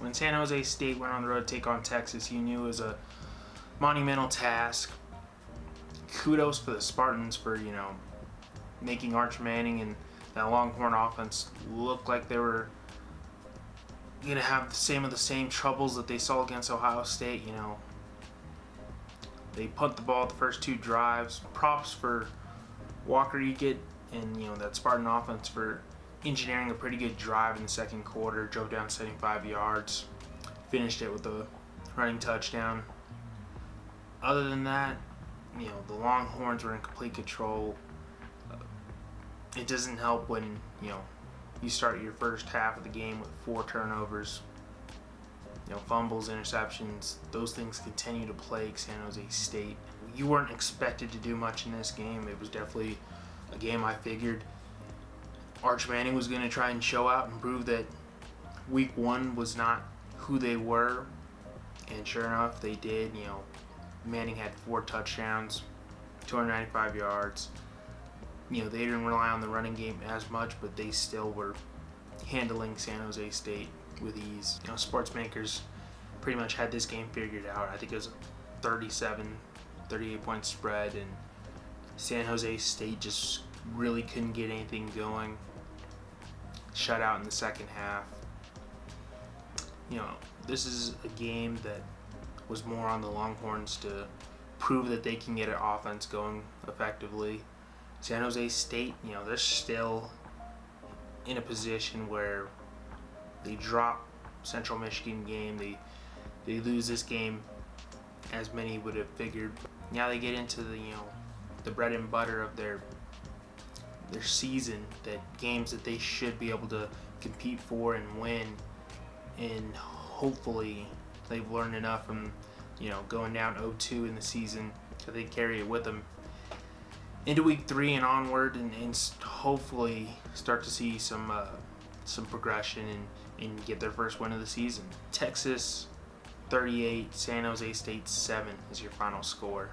when San Jose State went on the road to take on Texas, you knew it was a monumental task. Kudos for the Spartans for, making Arch Manning and that Longhorn offense look like they were going to have the same troubles that they saw against Ohio State. They punt the ball the first 2 drives. Props for Walker Eaget and that Spartan offense for engineering a pretty good drive in the second quarter. Drove down 75 yards, finished it with a running touchdown. Other than that, the Longhorns were in complete control. It doesn't help when you start your first half of the game with 4 turnovers. Fumbles, interceptions, those things continue to plague San Jose State. You weren't expected to do much in this game. It was definitely a game I figured Arch Manning was going to try and show out and prove that week 1 was not who they were. And sure enough, they did. Manning had 4 touchdowns, 295 yards. They didn't rely on the running game as much, but they still were handling San Jose State with ease. Sports makers pretty much had this game figured out. I think it was a 38 point spread, and San Jose State just really couldn't get anything going. Shut out in the second half. This is a game that was more on the Longhorns to prove that they can get an offense going effectively. San Jose State, they're still in a position where they drop Central Michigan game. They lose this game, as many would have figured. Now they get into the bread and butter of their season, that games that they should be able to compete for and win. And hopefully they've learned enough from going down 0-2 in the season that they carry it with them into week 3 and onward, and hopefully start to see some progression and get their first win of the season. Texas 38, San Jose State 7 is your final score.